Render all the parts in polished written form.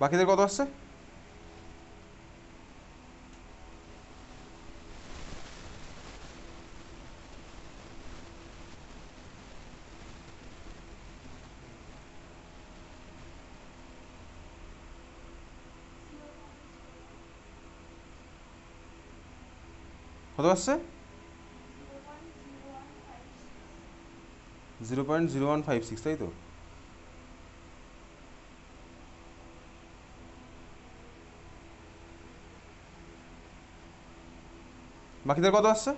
বাকিদের কত আসছে? কত আসছে? 0.0156, তাই তো? বাকিদের কত আসছে?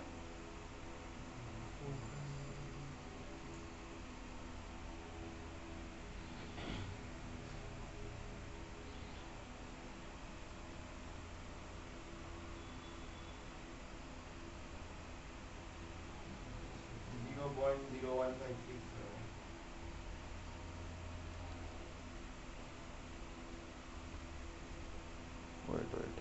ওয়েট ওয়েট,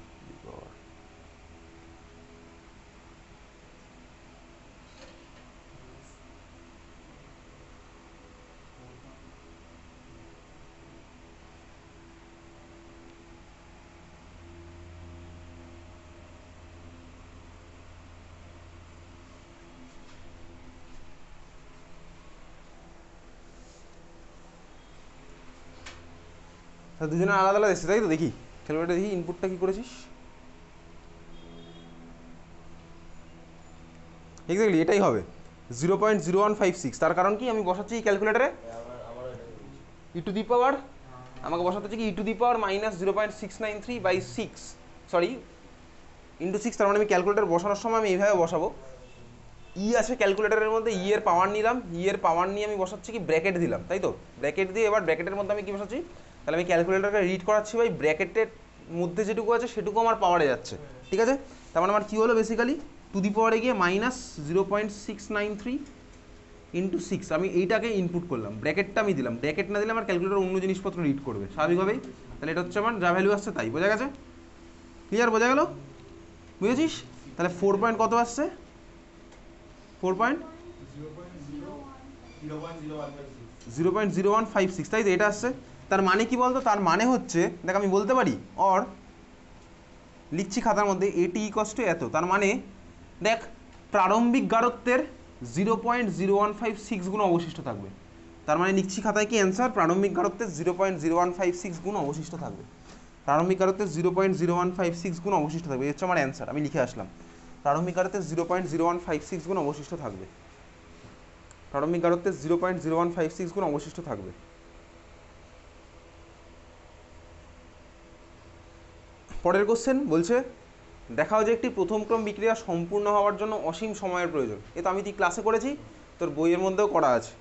দুজনে আলাদা আলাদা এসছে তাই তো? দেখি ক্যালকুলেটার, দেখি ইনপুটটা কী করেছিস। এক্স্যাক্টলি এটাই হবে 0.0156। তার কারণ কি, আমি বসাচ্ছি ক্যালকুলেটারে ই টু দি পাওয়ার, আমাকে বসাতে হচ্ছে কি e to the power minus 0.693/6, sorry into 6। তার মানে আমি ক্যালকুলেটার বসানোর সময় আমি এইভাবে বসাবো, ই আছে ক্যালকুলেটারের মধ্যে, ই এর পাওয়ার নিলাম, ই এর পাওয়ার নিয়ে আমি বসাচ্ছি কি ব্র্যাকেট দিলাম, তাই তো? ব্র্যাকেট দিয়ে এবার ব্র্যাকেটের মধ্যে আমি কি বসাচ্ছি, তাহলে আমি ক্যালকুলেটারকে রিড করাচ্ছি ভাই ব্র্যাকেটের মধ্যে যেটুকু আছে সেটুকু আমার পাওয়ারে যাচ্ছে, ঠিক আছে? তার মানে আমার কী হলো বেসিক্যালি, টু দি পাওয়ারে গিয়ে মাইনাস 0.693/6। আমি এইটাকে ইনপুট করলাম, ব্র্যাকেটটা আমি দিলাম, ব্র্যাকেট না দিলে আমার ক্যালকুলেটার অন্য জিনিসপত্র রিড করবে স্বাভাবিকভাবেই। তাহলে এটা হচ্ছে আমার যা ভ্যালু আসছে তাই, বোঝা গেছে? ক্লিয়ার, বোঝা গেল? বুঝেছিস? তাহলে 4 পয়েন্ট কত আসছে? 0.0156, তাই তো? এটা আসছে। তার মানে কি বলতো, তার মানে হচ্ছে দেখ আমি বলতে পারি অর, লিখছি খাতার মধ্যে এটি ইকস টু এত, তার মানে দেখ প্রারম্ভিক গারত্বের 0.0156 গুণ অবশিষ্ট থাকবে। তার মানে লিখছি খাতায় কি অ্যান্সার, প্রারম্ভিক গারত্বের 0.0156 গুণ অবশিষ্ট থাকবে। প্রারম্ভিক গারত্বের 0.0156 গুণ অবশিষ্ট থাকবে, এই হচ্ছে আমার অ্যান্সার। আমি লিখে আসলাম প্রারম্ভিক গারত্বের 0.0156 গুণ অবশিষ্ট থাকবে। প্রারম্ভিক গারত্বের 0.0156 গুণ অবশিষ্ট থাকবে। পরের কোশ্চেন বলছে, দেখাও যে একটি প্রথম ক্রম বিক্রিয়া সম্পূর্ণ হওয়ার জন্য অসীম সময়ের প্রয়োজন। এ তো আমি তুই ক্লাসে করেছি, তোর বইয়ের মধ্যেও করা আছে।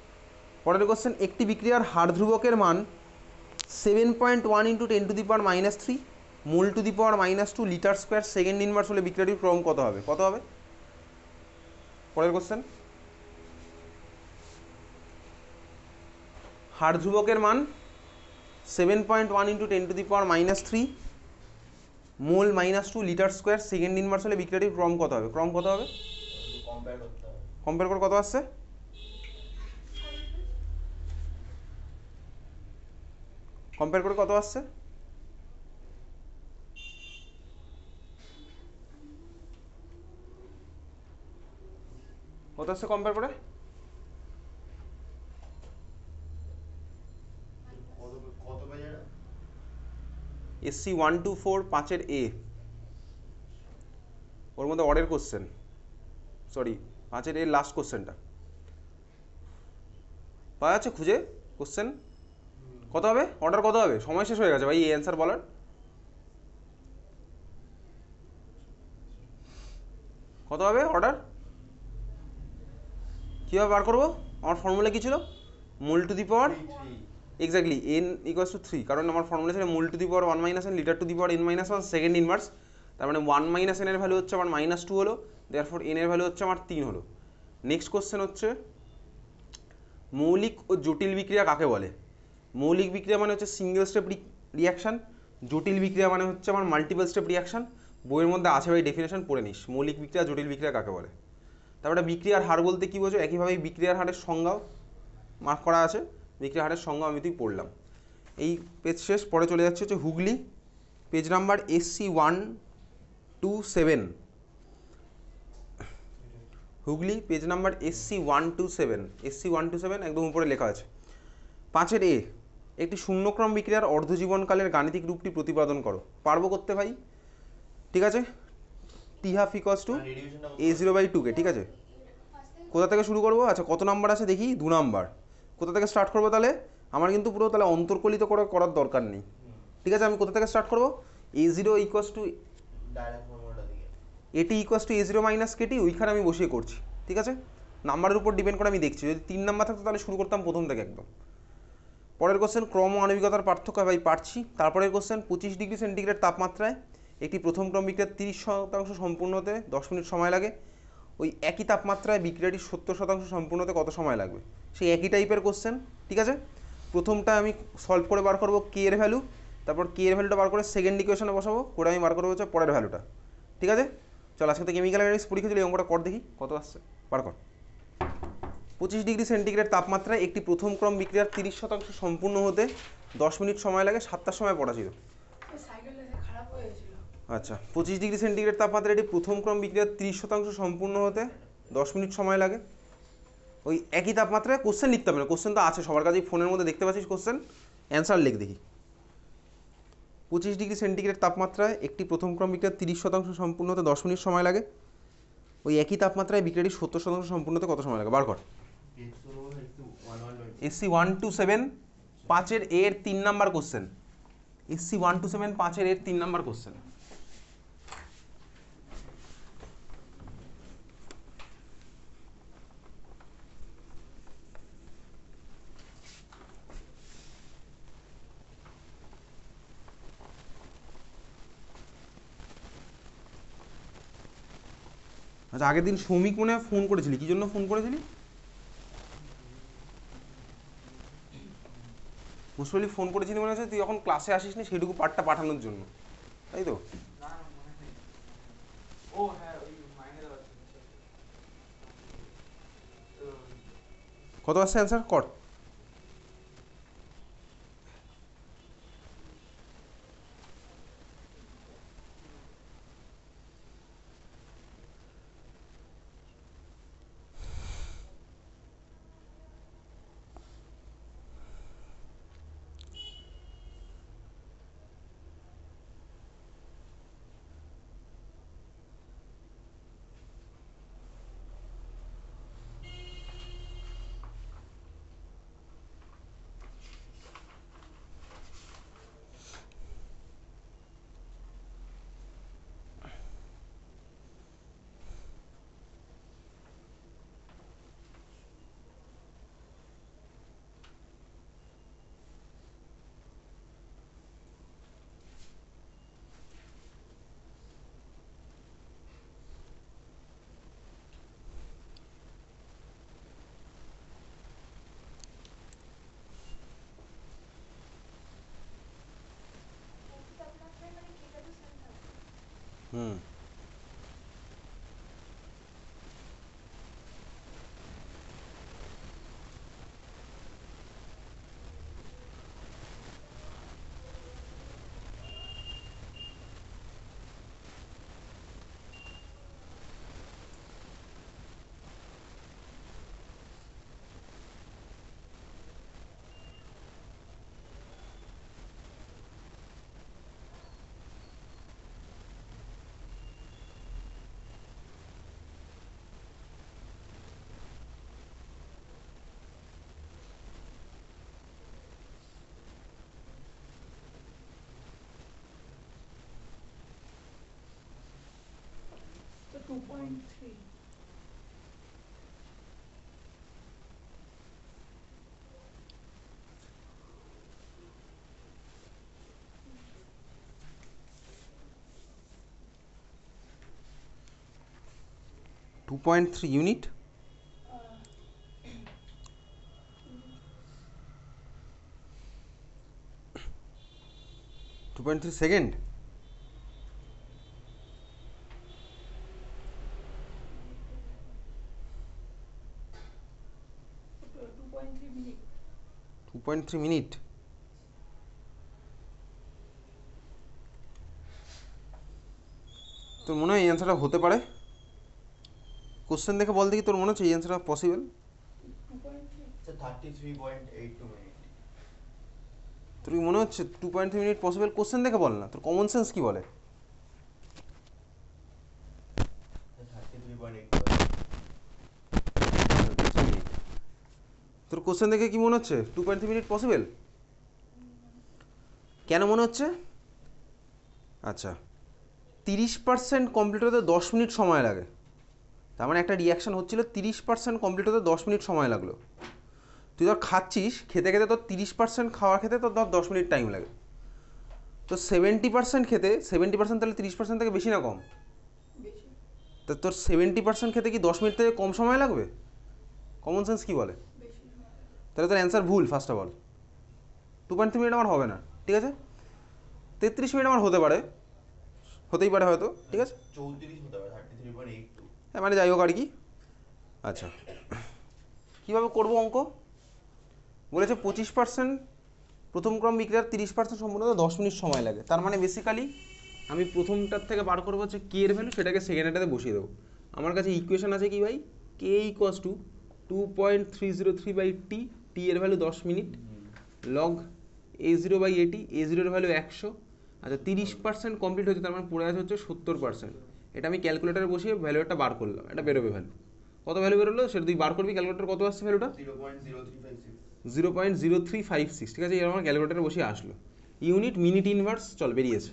পরের কোশ্চেন, একটি বিক্রিয়ার হার ধ্রুবকের মান 7.1 × 10⁻³ mole to the power -2 litre square second inverse হলে বিক্রিয়াটির ক্রম কত হবে? কত হবে? পরের কোশ্চেন, হার ধ্রুবকের মান 7.1 × 10⁻³ মোল -2 লিটার স্কোয়ার সেকেন্ড ইনভার্স হলে বিক্রিয়াটির ক্রম কত হবে? ক্রম কত হবে? কম্পেয়ার করে কত আসছে? কম্পেয়ার করে কত আসছে? কত আসছে কম্পেয়ার করে? SC 124 5-এর A, ওর মধ্যে অর্ডার কোশ্চেন, সরি 5-এর A লাস্ট কোশ্চেনটা পাওয়া যাচ্ছে খুঁজে কোশ্চেন। কত হবে অর্ডার? কত হবে? সময় শেষ হয়ে গেছে ভাই এই অ্যান্সার বলার। কত হবে অর্ডার? কীভাবে বার করবো? আমার ফর্মুলা কী ছিল? Mole to the power, exactly n = 3, কারণ আমার ফর্মুলা ছিল mole to the power 1 - n litre to the power n-1 second inverse. তার মানে 1 - n এর ভ্যালু হচ্ছে আমার -2 হলো, দেয়ারফর n এর ভ্যালু হচ্ছে আমার 3 হলো। নেক্সট কোশ্চেন হচ্ছে, মৌলিক ও জটিল বিক্রিয়া কাকে বলে? মৌলিক বিক্রিয়া মানে হচ্ছে সিঙ্গেল স্টেপ রিয়াকশান, জটিল বিক্রিয়া মানে হচ্ছে আমার মাল্টিপল স্টেপ রিয়াকশান। বইয়ের মধ্যে আছে ভাই, ডেফিনেশন পড়ে নিস, মৌলিক বিক্রিয়া জটিল বিক্রিয়া কাকে বলে। তারপরে বিক্রিয়ার হার বলতে কী বোঝো? একইভাবে বিক্রিয়ার হারের সংজ্ঞাও মার্ক করা আছে, বিক্রিয়ার হারের সংজ্ঞা আমি তুই পড়লাম। এই পেজ শেষ। পরে চলে যাচ্ছে হচ্ছে Hooghly, page number SC127, Hooghly page number SC127 একদম উপরে লেখা আছে। 5 এ একটি শূন্যক্রম বিক্রিয়ার অর্ধজীবনকালের গাণিতিক রূপটি প্রতিপাদন করো। পারবো করতে ভাই, ঠিক আছে। T12 = A0/2 ঠিক আছে। কোথা থেকে শুরু করবো? আচ্ছা কত নাম্বার আছে দেখি, 2 নাম্বার। কোথা থেকে স্টার্ট করবো তাহলে? আমার কিন্তু পুরো তাহলে অন্তর্কলিত করে করার দরকার নেই, ঠিক আছে। আমি কোথা থেকে স্টার্ট করবো? A0 = AT = A0 - KT, ওইখানে আমি বসিয়ে করছি, ঠিক আছে। নাম্বারের উপর ডিপেন্ড করে আমি দেখছি। যদি 3 নাম্বার থাকতো তাহলে শুরু করতাম প্রথম থেকে একদম। পরের কোশ্চেন, ক্রম ও আণবিকতার পার্থক্য। ভাই পারছি। তারপরের কোশ্চেন, 25 ডিগ্রি সেন্টিগ্রেড তাপমাত্রায় একটি প্রথম ক্রম বিক্রিয়ার 30% সম্পূর্ণ হতে 10 মিনিট সময় লাগে। ওই একই তাপমাত্রায় বিক্রিয়াটি 70% সম্পূর্ণ হতে কত সময় লাগবে? সেই একই টাইপের কোশ্চেন, ঠিক আছে। প্রথমটা আমি সলভ করে বার করবো কে এর ভ্যালু, তারপর কে এর ভ্যালুটা বার করে সেকেন্ড ইকুয়েশনে বসাবো, করে আমি বার করবো হচ্ছে পরের ভ্যালুটা, ঠিক আছে। চল আজকে তো কেমিক্যাল অ্যানালিসিস পরীক্ষা ছিল, এই অঙ্কটা কর দেখি কত আসছে, বার কর। 25 ডিগ্রি সেন্টিগ্রেড তাপমাত্রায় একটি প্রথম ক্রম বিক্রিয়ার 30% সম্পূর্ণ হতে 10 মিনিট সময় লাগে। 7টার সময় পড়া ছিল। আচ্ছা, 25 ডিগ্রি সেন্টিগ্রেড তাপমাত্রায় একটি প্রথম ক্রম বিক্রিয়ার 30% সম্পূর্ণ হতে 10 মিনিট সময় লাগে। ওই একই তাপমাত্রায় কোশ্চেন লিখতে হবে না, কোশ্চেন তো আছে সবার কাছেই, ফোনের মধ্যে দেখতে পাচ্ছিস কোশ্চেন, অ্যান্সার লিখ দেখি। 25 ডিগ্রি সেন্টিগ্রেড তাপমাত্রায় একটি প্রথম ক্রম বিক্রিয়ার 30% সম্পূর্ণ হতে 10 মিনিট সময় লাগে। ওই একই তাপমাত্রায় বিক্রিয়াটি 70% সম্পূর্ণ হতে কত সময় লাগে? বার কর। SC127 5 এর 3 নাম্বার কোশ্চেন। SC127 5 এর 3 নাম্বার কোশ্চেন। আচ্ছা, আগের দিন সৌমিক মনে হয় ফোন করেছিলি, কি জন্য ফোন করেছিলি? মুসলি ফোন করেছিলি মনে হচ্ছে তুই যখন ক্লাসে আসিস নি সেইটুকু পার্টটা পাঠানোর জন্য, তাই তো? কত আসছে অ্যান্সার কর। হুম, So 2.3. 2.3 unit, 2.3 second. 2.3 minutes. 2.3 minute. তোর মনে হয় এই অ্যান্সারটা হতে পারে? কোশ্চেন দেখে বল দেখি তোর মনে হচ্ছে এই অ্যান্সারটা পসিবল? 33.82 মিনিট। তোর কি মনে হচ্ছে 2.3 মিনিট পসিবল? কোশ্চেন দেখে বল না, তোর কমন সেন্স কি বলে? 33.82 তোর কোশ্চেন দেখে কি মনে হচ্ছে 2.3 মিনিট পসিবল? কেন মনে হচ্ছে? আচ্ছা, 30% কমপ্লিট হতে 10 মিনিট সময় লাগে। তার মানে একটা রিয়াকশান হচ্ছিল, 30% কমপ্লিট হতে 10 মিনিট সময় লাগলো। তুই ধর খাচ্ছিস, খেতে খেতে তোর 30% খাওয়ার খেতে তোর ধর 10 মিনিট টাইম লাগে। তো 70% খেতে 70% তাহলে 30% থেকে বেশি না কম? তা তোর 70% খেতে কি 10 মিনিট থেকে কম সময় লাগবে? কমন সেন্স কি বলে? তাহলে তোর অ্যান্সার ভুল। ফার্স্ট অফ অল 2.3 মিনিট আমার হবে না, ঠিক আছে? 33 মিনিট আমার হতে পারে, হতেই পারে হয়তো, ঠিক আছে? 34 হতে পারে, 33.82। হ্যাঁ মানে যাই হোক আর কি। আচ্ছা, কীভাবে করবো অঙ্ক? বলেছে 25% প্রথম ক্রম বিক্রিয়ার 30% সম্পূর্ণ 10 মিনিট সময় লাগে। তার মানে বেসিক্যালি আমি প্রথমটার থেকে বার করবো হচ্ছে কে এর ভ্যালু, সেটাকে সেকেন্ডটাতে বসিয়ে দেবো। আমার কাছে ইকুয়েশন আছে কি ভাই, কে ইকুয়ালস টু 2.303/t, টি এর value 10 minute, log a0/at, a0 এর ভ্যালু 100। আচ্ছা, 30% কমপ্লিট হচ্ছে, তার মানে পড়ে আছে হচ্ছে 70%। এটা আমি ক্যালকুলেটারে বসিয়ে ভ্যালুটা বার করলাম, এটা বেরোবে ভ্যালু। কত ভ্যালু বেরোলো সেটা তুই বার করবি, ক্যালকুলেটার কত আসছে ভ্যালুটা? 0.0356। 0.0356, ঠিক আছে? এর আমার ক্যালকুলেটারে বসে আসলো। ইউনিট, মিনিট, ইনভার্স, চল বেরিয়েছে।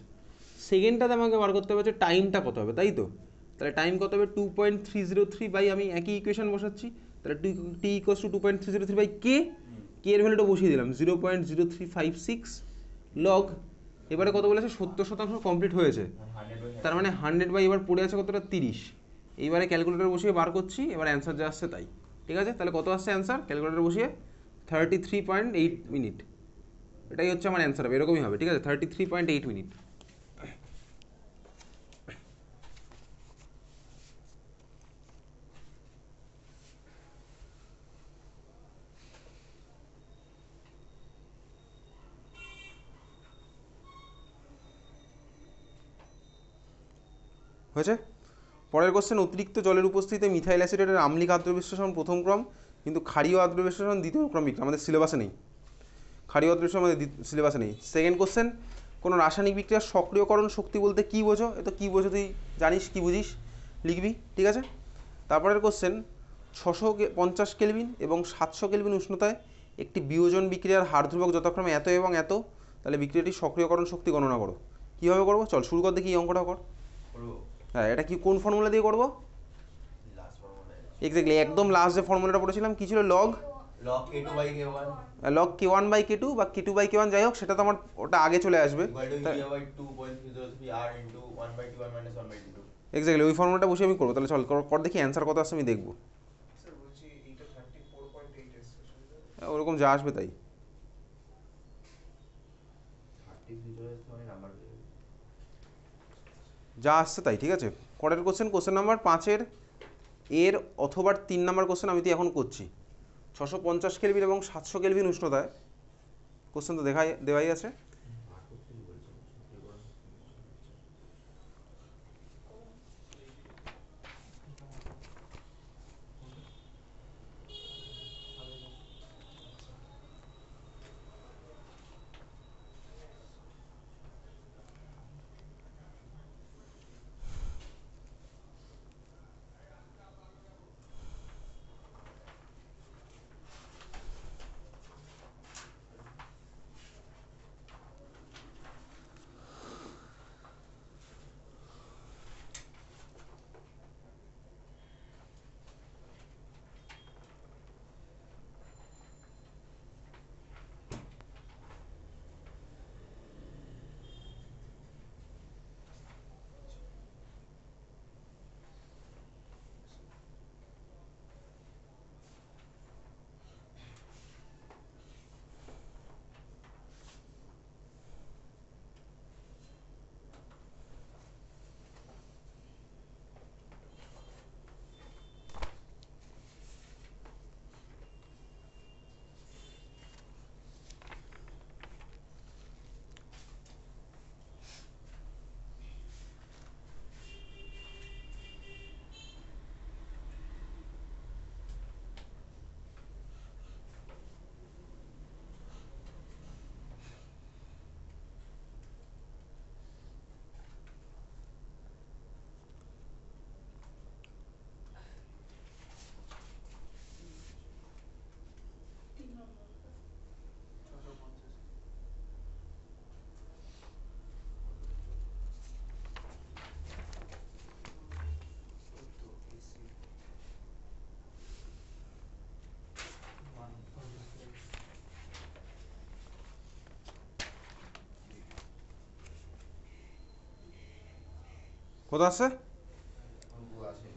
সেকেন্ডটাতে আমাকে বার করতে হবে হচ্ছে টাইমটা কত হবে, তাই তো? তাহলে টাইম কত হবে? 2.303 বাই, আমি একই ইকুয়েশন বসাচ্ছি, তাহলে টি ইকুয়ালস টু 2.303 বাই কে। কে এর ভ্যালুটা বসিয়ে দিলাম 0.0356 লগ, এবারে কত বলেছে? 70% কমপ্লিট হয়েছে, তার মানে 100/, এবার পড়ে আছে কতটা? 30। এইবারে ক্যালকুলেটর বসিয়ে বার করছি, এবার অ্যান্সার যা আসছে তাই, ঠিক আছে? তাহলে কত আসছে অ্যান্সার ক্যালকুলেটর বসিয়ে? 33.8 মিনিট। এটাই হচ্ছে আমার অ্যান্সার হবে, এরকমই হবে, ঠিক আছে? 33.8 মিনিট। হয়েছে? পরের কোশ্চেন, অতিরিক্ত জলের উপস্থিতিতে মিথাইল অ্যাসিডেটের আম্লিক আদ্র বিশ্লেষণ প্রথম ক্রম, কিন্তু ক্ষারীয় আদ্র বিশ্লেষণ দ্বিতীয় ক্রম বিক্রিয়া। আমাদের সিলেবাসে নেই, ক্ষারীয় আদ্র বিশ্লেষণ আমাদের সিলেবাসে নেই। সেকেন্ড কোশ্চেন, কোনো রাসায়নিক বিক্রিয়ার সক্রিয়করণ শক্তি বলতে কী বোঝো? এ তো কী বোঝো তুই জানিস, কী বুঝিস লিখবি, ঠিক আছে? তারপরের কোশ্চেন, 650 কেলভিন এবং 700 কেলভিন উষ্ণতায় একটি বিয়োজন বিক্রিয়ার হার ধ্রুবক যথাক্রমে এত এবং এত, তাহলে বিক্রিয়াটির সক্রিয়করণ শক্তি গণনা করো। কীভাবে করবো? চল শুরু কর দেখি, এই অঙ্কটা কর। হ্যাঁ, এটা কি কোন ফর্মুলা দিয়ে করবো? এক্স্যাক্টলি, একদম লাস্ট যে ফর্মুলাটা পড়েছিলাম কি ছিল? লগ k2/k1, লগ k1/k2 বা k2/k1, যাই হোক, সেটা তো আমার ওটা আগে চলে আসবে। এক্স্যাক্টলি ওই ফর্মুলাটা বসে আমি করবো। তাহলে চল কর দেখি অ্যান্সার কত আসছে আমি দেখবো। ওরকম যা আসবে তাই। যা আসছে তাই, ঠিক আছে? পরের কোশ্চেন, কোশ্চেন নাম্বার 5-এর এর অথবা 3 নাম্বার কোশ্চেন আমি তো এখন করছি। 650 কেলভিন এবং 700 কেলভিন উষ্ণতায়, কোশ্চেন তো দেওয়াই আছে। কত আসছে? আছে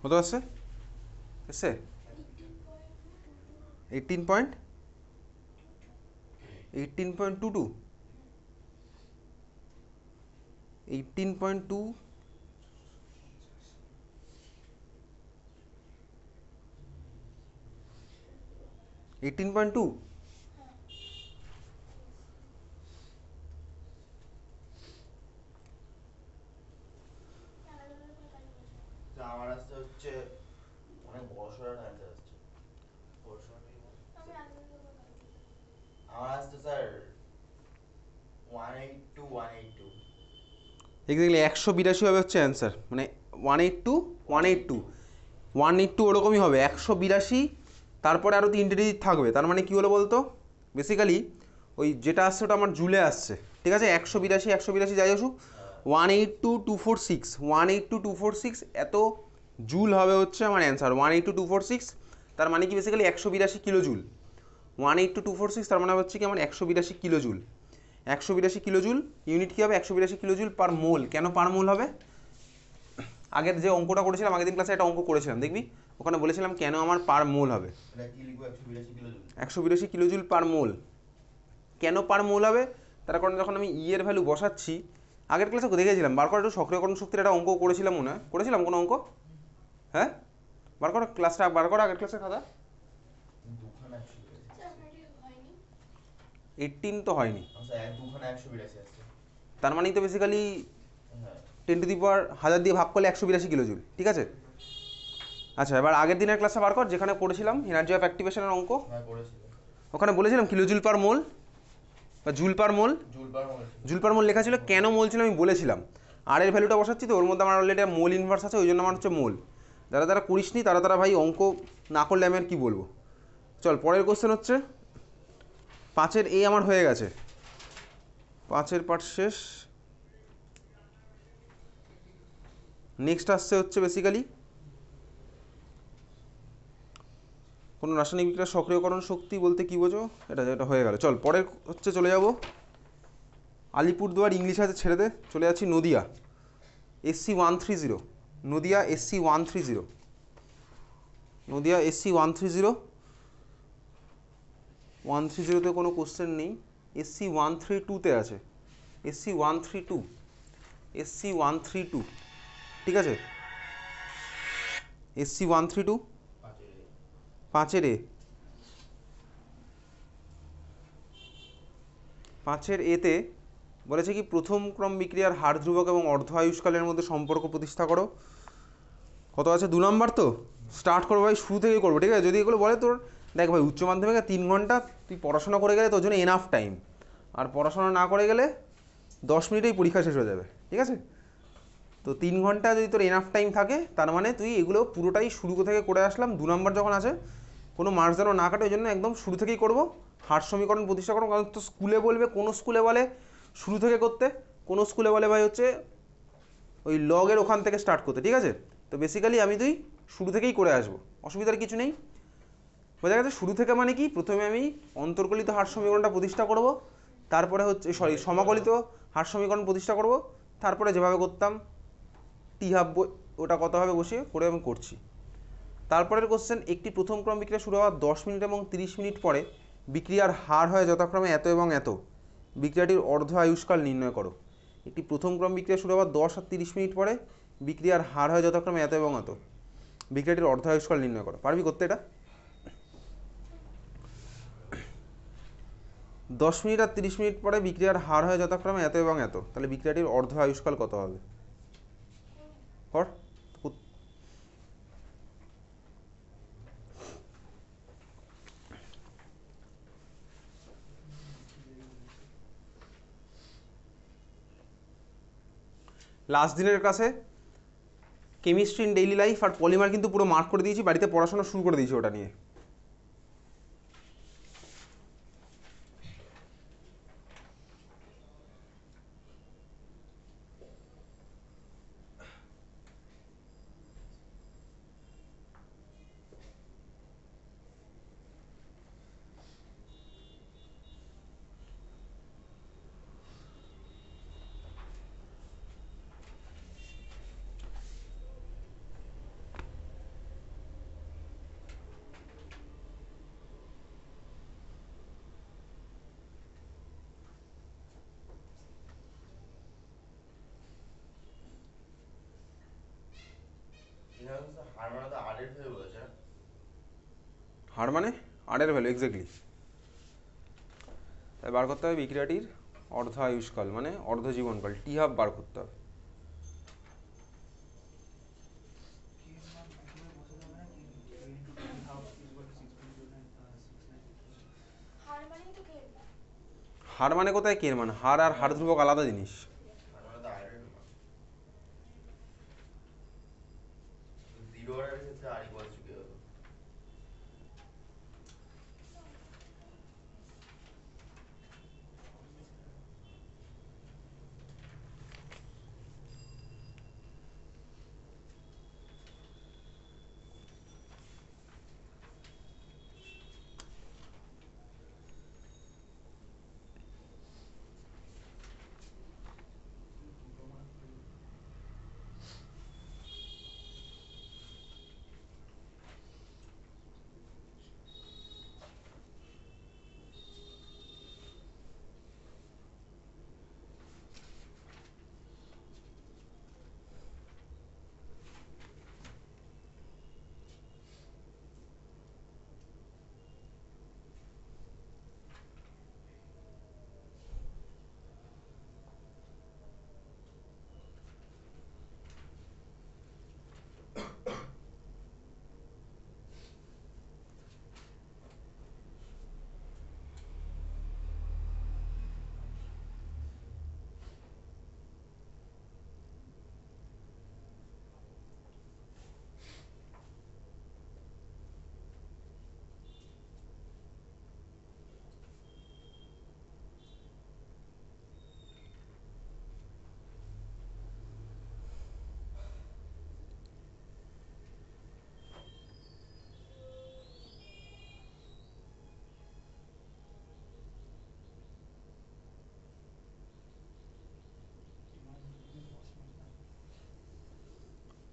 কত আসছে? এসছে 18.22 18.2 18.2 তো আমার আসতে হচ্ছে অনেক বড় সড় অ্যান্সার আসছে বড় সড় নেই আমার আসছে স্যার 182 এক্স্যাক্টলি 182 হবে হচ্ছে অ্যান্সার, মানে 182 ওরকমই হবে 182। তারপরে আরও 3টে ডিজিট থাকবে, তার মানে কী হলো বলতো, বেসিক্যালি ওই যেটা আসছে ওটা আমার জুলে আসছে, ঠিক আছে? 182 যাই আসুক, 182,246 এত জুল হবে হচ্ছে আমার অ্যান্সার। 182,246 তার মানে কি বেসিক্যালি 182 কিলো জুল। 182,246 তার মানে হচ্ছে কি আমার 182 kilo joule. 182 kilo joule unit কী হবে? 182 কিলো জুল পার মোল। কেন পার মোল হবে? আগের যে অঙ্কটা করেছিলাম, আগের দিন ক্লাসে একটা অঙ্ক করেছিলাম, দেখবি ওখানে বলেছিলাম কেন আমার পার মোল হবে। এটা কি লিখবো? 182 kilo joule 182 kilo joule per mole. কেন পার মোল হবে? তার কারণ যখন আমি ই এর ভ্যালু বসাচ্ছি, আগের ক্লাসে দেখেছিলাম বার করে একটু সক্রিয়করণ শক্তির একটা অঙ্ক করেছিলাম, মনে হয় করেছিলাম কোনো অঙ্ক? হ্যাঁ, বার করো ক্লাসটা, বার করো আগের ক্লাসের খাতা। দুখানা 18 তো হয়নি, আচ্ছা দুখানা 182 আসছে। তার মানেই তো বেসিক্যালি হ্যাঁ 10^1000 দিয়ে ভাগ করলে 182 কিলো জুল, ঠিক আছে? আচ্ছা, এবার আগের দিনের ক্লাসটা বার কর যেখানে করেছিলাম এনার্জি অফ অ্যাক্টিভেশনের অঙ্ক। হ্যাঁ করেছিল ওখানে বলেছিলাম কিলো জুল পার মোল বা জুল পার মোল। জুল পার মোল ছিল। জুল পার মোল লেখা ছিল, কেন মোল ছিল আমি বলেছিলাম। আর এর ভ্যালুটা বসাচ্ছি তো ওর মধ্যে আমার অলরেডি মোল ইনভার্স আছে, ওই জন্য আমার হচ্ছে মোল। যারা যারা করিসনি তারা ভাই অঙ্ক না করলে আমি আর কী বলবো। চল পরের কোশ্চেন হচ্ছে 5-এর এ আমার হয়ে গেছে, 5-এর পার্ট শেষ। নেক্সট আসছে হচ্ছে বেসিক্যালি কোনো রাসায়নিক বিক্রিয়ার সক্রিয়করণ শক্তি বলতে কী বোঝো, এটা হয়ে গেল। চল পরের হচ্ছে চলে যাব আলিপুরদুয়ার, ইংলিশ আছে ছেড়ে দে, চলে যাচ্ছি Nadia SC 130, Nadia SC 130, Nadia SC 130, 130তে কোনো কোশ্চেন নেই। SC 132তে আছে, SC 132, SC 132, ঠিক আছে? SC 132 5-এর এ, 5-এর এতে বলেছে কি প্রথম ক্রম বিক্রিয়ার হার ধ্রুবক এবং অর্ধ আয়ুষ্কালের মধ্যে সম্পর্ক প্রতিষ্ঠা করো। কত আছে? 2 নম্বর। তো স্টার্ট করবো ভাই, শুরু থেকে করবো, ঠিক আছে? যদি এগুলো বলে তোর, দেখ ভাই উচ্চ মাধ্যমিকে 3 ঘন্টা তুই পড়াশোনা করে গেলে তোর জন্য এনাফ টাইম, আর পড়াশোনা না করে গেলে 10 মিনিটেই পরীক্ষা শেষ হয়ে যাবে, ঠিক আছে? তো 3 ঘন্টা যদি তোর এনাফ টাইম থাকে, তার মানে তুই এগুলো পুরোটাই শুরু থেকে করে আসলাম। 2 নম্বর যখন আছে কোনো মার্কস যেন না কাটে, ওই জন্য একদম শুরু থেকেই করবো। হার সমীকরণ প্রতিষ্ঠা করবো, কারণ তো স্কুলে বলবে, কোনো স্কুলে বলে শুরু থেকে করতে, কোনো স্কুলে বলে ভাই হচ্ছে ওই লগের ওখান থেকে স্টার্ট করতে, ঠিক আছে? তো বেসিক্যালি আমি তুই শুরু থেকেই করে আসবো, অসুবিধার কিছু নেই। বোঝা গেছে? শুরু থেকে মানে কি, প্রথমে আমি অন্তর্কলিত হার সমীকরণটা প্রতিষ্ঠা করব, তারপরে হচ্ছে সমাকলিত হার সমীকরণ প্রতিষ্ঠা করব, তারপরে যেভাবে করতাম টি হাফ ওটা কত হবে বসিয়ে করে আমি করছি। তারপরের কোশ্চেন, একটি প্রথম ক্রম বিক্রিয়া শুরু হওয়ার 10 মিনিট এবং 30 মিনিট পরে বিক্রিয়ার হার হয় যথাক্রমে এত এবং এত, বিক্রিয়াটির অর্ধ আয়ুষ্কাল নির্ণয় করো। একটি প্রথম ক্রম বিক্রিয়া শুরু হওয়ার 10 আর 30 মিনিট পরে বিক্রিয়ার হার হয় যথাক্রমে এত এবং এত, বিক্রিয়াটির অর্ধ আয়ুষ্কাল নির্ণয় করো। পারবি করতে এটা? 10 মিনিট আর 30 মিনিট পরে বিক্রিয়ার হার হয় যথাক্রমে এত এবং এত, তাহলে বিক্রিয়াটির অর্ধ আয়ুষ্কাল কত হবে? কর। লাস্ট দিনের কাছে কেমিস্ট্রি ইন ডেইলি লাইফ আর পলিমার কিন্তু পুরো মার্ক করে দিয়েছি, বাড়িতে পড়াশোনা শুরু করে দিয়েছি ওটা নিয়ে। হার মানে আর এর ভ্যালু এক্স্যাক্টলি। তাই বার করতে হবে বিক্রিয়াটির অর্ধ আয়ুষ্কাল মানে অর্ধ জীবনকাল, টি হাফ বার করতে হবে। হার মানে কোথায় কে এর মান? হার আর হার ধ্রুবক আলাদা জিনিস।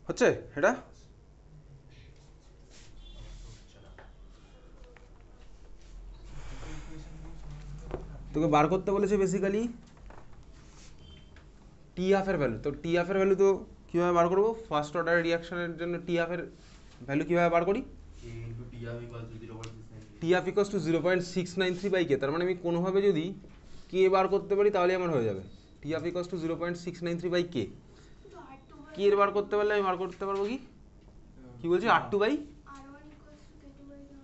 হচ্ছে এটা? তোকে বার করতে বলেছে বেসিক্যালি টি হাফের ভ্যালু। তো টি হাফের ভ্যালু তো কীভাবে বার করবো? ফার্স্ট অর্ডার রিয়াকশনের জন্য টি হাফের ভ্যালু কীভাবে বার করি? টি হাফ ইকুয়ালস টু 0.693 বাই কে। তার মানে আমি কোনোভাবে যদি কে বার করতে পারি তাহলে আমার হয়ে যাবে। টি হাফ ইকুয়ালস টু 0.693 বাই কে। কে এর বার করতে পারলে আমি বার করতে পারবো কি বলছি? আর টু বাই,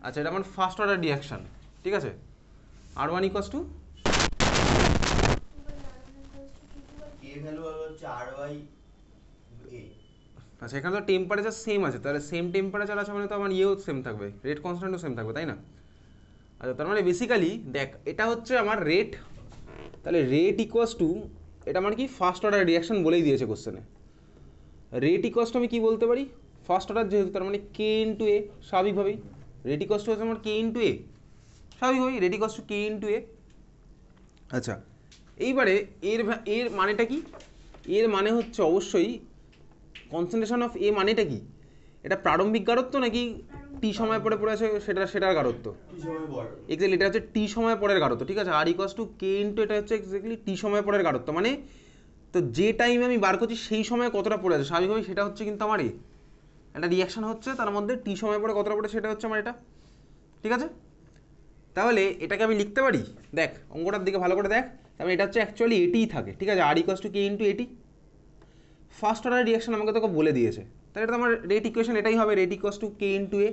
আচ্ছা এটা আমার ফার্স্ট অর্ডার রিয়াকশন, ঠিক আছে। আর ওয়ান ইকুয়ালস টু আচ্ছা এখানে তো টেম্পারেচার সেম আছে, তাহলে সেম টেম্পারেচার আছে মানে তো আমার ইয়েও সেম থাকবে, রেট কনস্ট্যান্টও সেম থাকবে, তাই না? আচ্ছা তার মানে বেসিক্যালি দেখ এটা হচ্ছে আমার রেট, তাহলে রেট ইকুয়ালস টু, এটা আমার কি ফার্স্ট অর্ডার রিয়াকশন বলেই দিয়েছে কোশ্চেনে। রেট ইকুয়ালস টু আমি কি বলতে পারি? ফার্স্ট অর্ডার যেহেতু তার মানে কে ইন্টু এ, স্বাভাবিকভাবেই রেট ইকুয়ালস টু হচ্ছে আমার কে ইন্টু এ, স্বাভাবিকভাবেই rate equals to K into A. আচ্ছা এইবারে এর মানেটা কি? এর মানে হচ্ছে অবশ্যই কনসেন্ট্রেশন অফ এ মানেটা কি? এটা প্রারম্ভিক গাঢ়ত্ব নাকি টি সময় পরে পড়ে আছে সেটার গাঢ়ত্ব? এক্স্যাক্টলি এটা হচ্ছে টি সময় পরের গাঢ়ত্ব, ঠিক আছে। আর ইকুয়ালস টু কে ইন্টু এটা হচ্ছে এক্স্যাক্টলি টি সময় পরের গাঢ়ত্ব, মানে তো যে টাইমে আমি বার করছি সেই সময় কতটা পড়ে আছে স্বাভাবিকভাবে সেটা হচ্ছে কিন্তু আমার একটা রিয়াকশন হচ্ছে, তার মধ্যে টি সময় পরে কতটা পড়ে সেটা হচ্ছে আমার এটা, ঠিক আছে। তাহলে এটাকে আমি লিখতে পারি, দেখ অঙ্কটার দিকে ভালো করে দেখ, তাহলে এটা হচ্ছে অ্যাকচুয়ালি এটিই থাকে, ঠিক আছে। আর ইকুয়ালস টু কে ইন্টু এটি, ফার্স্ট অর্ডার রিয়াকশন আমাকে তোকে বলে দিয়েছে, তাহলে এটা আমার রেট ইকুয়েশন এটাই হবে, rate equals to K into A.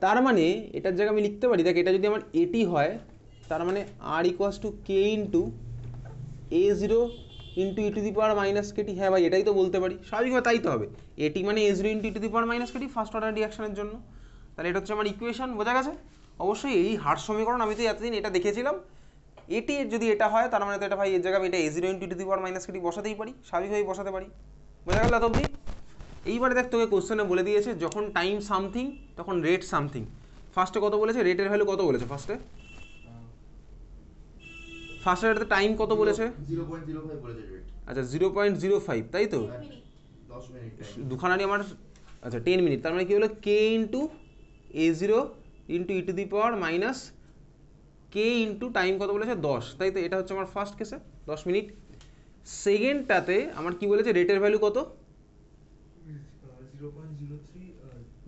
তার মানে এটার জায়গায় আমি লিখতে পারি, দেখ এটা যদি আমার এটি হয় তার মানে R equals to K into A zero into e to the power minus KT. হ্যাঁ ভাই এটাই তো বলতে পারি, স্বাভাবিকভাবে তাই তো হবে, এটি মানে A zero into e to the power minus KT first order রিয়াকশনের জন্য। তাহলে এটা হচ্ছে আমার ইকুয়েশন, বোঝা গেছে। অবশ্যই এই হার সমীকরণ আমি তো এতদিন এটা দেখেছিলাম, এটি যদি এটা হয় তার মানে তো এটা ভাই এর জায়গায় এটা A zero into e to the power minus KT বসাতেই পারি, স্বাভাবিকভাবেই বসাতে পারি, বোঝা গেল এত অবধি। এইবারে দেখ তোকে কোশ্চেনে বলে দিয়েছে যখন টাইম সামথিং তখন রেট সামথিং। ফার্স্টে কত বলেছে, রেটের ভ্যালু কত বলেছে ফার্স্টে রেটের টাইম কত বলেছে? 0.05 বলেছে রেট। আচ্ছা 0.05, তাই তো 10 মিনিট দুখানা নিয়ে আমার, আচ্ছা 10 মিনিট, তার মানে কি হলো K into A zero into e to the power minus K into time কত বলেছে 10, তাই তো। এটা হচ্ছে আমার ফার্স্ট কেসে 10 মিনিট। সেকেন্ডটাতে আমার কি বলেছে, রেটের ভ্যালু কত?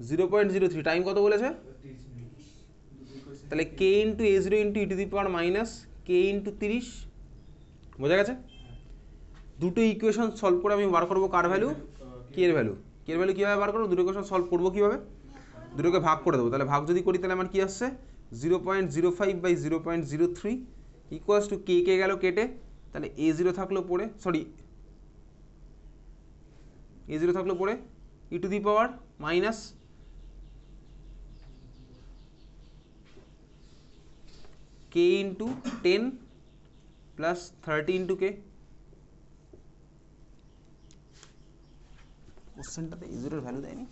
0.03, টাইম কত বলেছে? তাহলে K into A zero into e to the power minus K into 30, বোঝা গেছে। দুটো ইকুয়েশন সলভ করে আমি বার করবো কার ভ্যালু, কে এর ভ্যালু। কে এর ভ্যালু কীভাবে বার করবো, দুটো ইকুয়েশন সলভ করবো কীভাবে, দুটোকে ভাগ করে দেবো। তাহলে ভাগ যদি করি তাহলে আমার কী আসছে 0.05/0.03 ইকুয়ালস টু কে কে গেল কেটে, তাহলে এ জিরো থাকলো পড়ে, সরি এ জিরো থাকলো পড়ে e to the power minus K into 10 plus 30 into K. কোশ্চেনটাতে এ জিরোর ভ্যালু দেয়নি।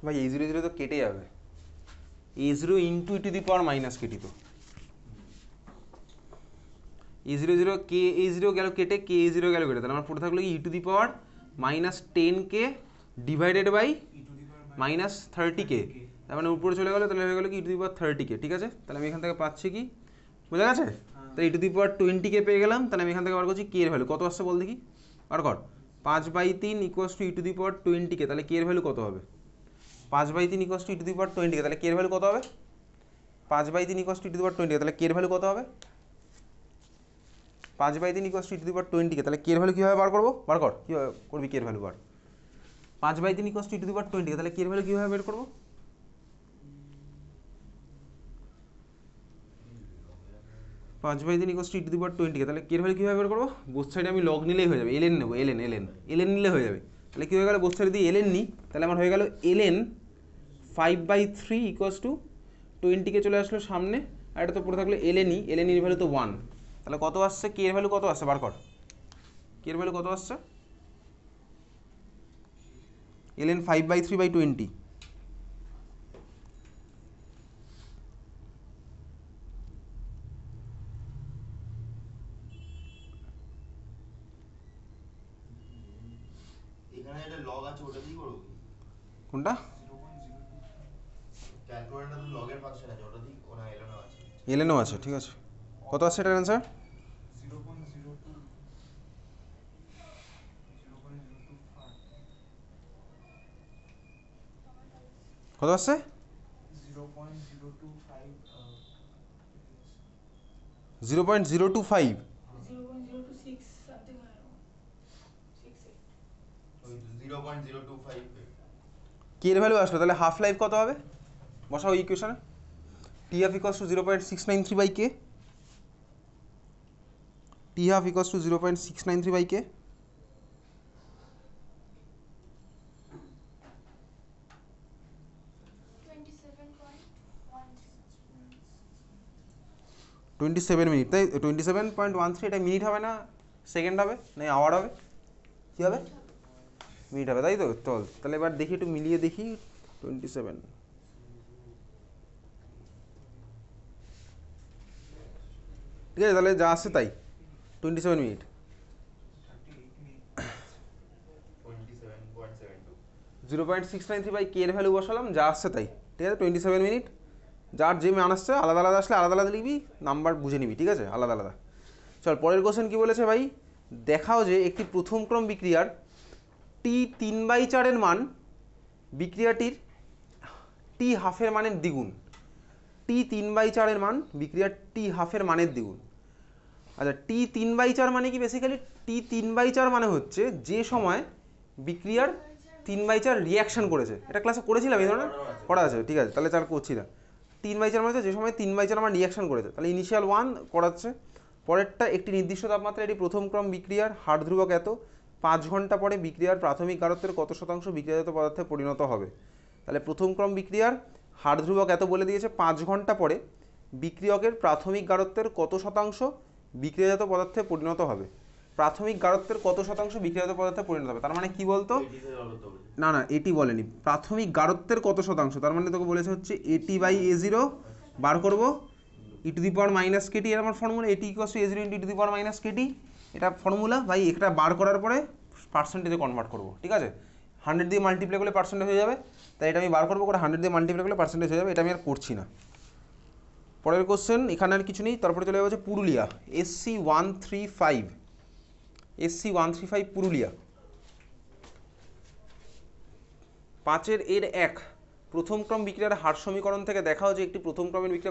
ভাই এ জিরো জিরো তো কেটে যাবে, A zero into e to the power minus KT, তো এ জিরো জিরো কে এ জিরো গেল কেটে, কে এ জিরো গেল কেটে, তাহলে আমার পড়ে থাকলো e to the power minus 10 K divided by minus 30 K, তার মানে উপরে চলে গেলো, তাহলে হয়ে গেলো কি ই টু দি পাওয়ার 30 কে, ঠিক আছে। তাহলে আমি এখান থেকে পাচ্ছি কি, বোঝা গেছে। তাহলে ই টু দি পাওয়ার 20 কে পেয়ে গেলাম, তাহলে আমি এখান থেকে বার করছি কে এর ভ্যালু কত আসছে বল দেখি, বার কর। 5/3 equals to e to the power 20 K, তাহলে কে এর ভ্যালু কত হবে? 5/3 equals to e to the power 20 K, তাহলে কে এর ভ্যালু কত হবে? 5/3 equals to e to the power 20 K, তাহলে কে এর ভ্যালু কত হবে? 5/3 equals to e to the power 20 K, তাহলে কে এর ভ্যালু কীভাবে বার করবো, বার কর কীভাবে করবি কে এর ভ্যালু বার। 5/3 equals to e to the power 20 K, তাহলে কে এর ভ্যালু কীভাবে বের করবো? 5/3 equals to e to the power 20 K, তাহলে কে এর ভ্যালু কীভাবে বের করবো? বোথ সাইডে আমি লগ নিলেই হয়ে যাবে, এলএন নেবো, এলএন নিলে হয়ে যাবে। তাহলে কী হয়ে গেলো, বোথ সাইডে যদি এলএন নিই তাহলে আমার হয়ে গেল এলএন 5/3 ইকুয়ালস টু 20 কে চলে আসলো সামনে, আর এটা তো পড়ে থাকলো এলএনই, এলএনইর ভ্যালু তো 1, তাহলে কত আসছে কে এর ভ্যালু কত আসছে বার কর, কে এর ভ্যালু কত আসছে? এলএন 5/3/20, এখানে একটা লগ আছে ওটা দিয়ে করো কি? কোনটা? ক্যালকুলেটরটা তো লগের ফাংশন আছে ওটা দিয়ে, ওনা এলএনও আছে। এলএনও আছে, ঠিক আছে। কত আসছে এটার অ্যান্সার? 0.02 কত আসছে? 0.025, 0.026 something I don't know. 0.025 কে এর ভ্যালু আসলো, তাহলে হাফ লাইফ কত হবে বসাও ইকুয়েশনে, টি হাফ ইকুয়ালস টু 0.693/কে, টি হাফ ইকুয়ালস টু 0.693/কে, টোয়েন্টি সেভেন মিনিট, তাই 27.13, এটা মিনিট হবে না সেকেন্ড হবে না আওয়ার হবে? কী হবে? মিনিট হবে, তাই তো? চল তাহলে এবার দেখি, একটু মিলিয়ে দেখি। 27, ঠিক আছে, তাহলে যা আসছে তাই 27 মিনিট। 0.693 / k এর ভ্যালু বসালাম, যা আসছে তাই, ঠিক আছে। 27 মিনিট, যার যে মান আসছে আলাদা আলাদা আসলে আলাদা আলাদা লিখবি, নাম্বার বুঝে নিবি, ঠিক আছে, আলাদা আলাদা। চল পরের কোশ্চেন কি বলেছে ভাই, দেখাও যে একটি প্রথম ক্রম বিক্রিয়ার T3/4 এর মান বিক্রিয়াটির T½ এর মানের দ্বিগুণ। T3/4 এর মান বিক্রিয়ার T½ এর মানের দ্বিগুণ। আচ্ছা, T3/4 মানে কি? বেসিক্যালি T3/4 মানে হচ্ছে যে সময় বিক্রিয়ার 3/4 রিয়াকশন করেছে। এটা ক্লাসে করেছিলাম এই ধরনের, পড়া আছে, ঠিক আছে, তাহলে তার করছি না। 3/4 মানে হচ্ছে যে সময় 3/4 আমার রিয়াকশন করেছে, তাহলে ইনিশিয়াল 1 করাচ্ছে। পরেরটা, একটি নির্দিষ্ট তাপমাত্রা এটি প্রথম ক্রম বিক্রিয়ার হার ধ্রুবক এত, 5 ঘন্টা পরে বিক্রিয়ার প্রাথমিক গারত্বের কত শতাংশ বিক্রিয়াজাত পদার্থে পরিণত হবে। তাহলে প্রথম ক্রম বিক্রিয়ার হার ধ্রুবক এত বলে দিয়েছে, 5 ঘন্টা পরে বিক্রিয়কের প্রাথমিক গারত্বের কত শতাংশ বিক্রিয়াজাত পদার্থে পরিণত হবে। প্রাথমিক গারত্বের কত শতাংশ বিক্রিয়াজাত পদার্থে পরিণত হবে, তার মানে কি বলতো? না না, এটি বলেনি, প্রাথমিক গারত্বের কত শতাংশ, তার মানে তোকে বলেছে হচ্ছে AT/A0 বার করবো, e⁻−kT এর আমার ফর্মুলা, AT = A0 × e⁻−kT, এটা ফর্মুলা ভাই। এটা বার করার পরে পার্সেন্টেজে কনভার্ট করবো, ঠিক আছে। 100 দিয়ে মাল্টিপ্লাই করলে পার্সেন্টেজ হয়ে যাবে, তাই এটা আমি বার করবো, করে 100 দিয়ে মাল্টিপ্লাই করলে পার্সেন্টেজ হয়ে যাবে, এটা আমি আর করছি না। পরের কোশ্চেন, এখানে আর কিছু নেই, তারপরে চলে যাবে পুরুলিয়া, SC135 পুরুলিয়া। 5 এর 1 প্রথম ক্রম বিক্রিয়ার হার সমীকরণ থেকে দেখাও যে একটি প্রথম ক্রমের বিক্রিয়া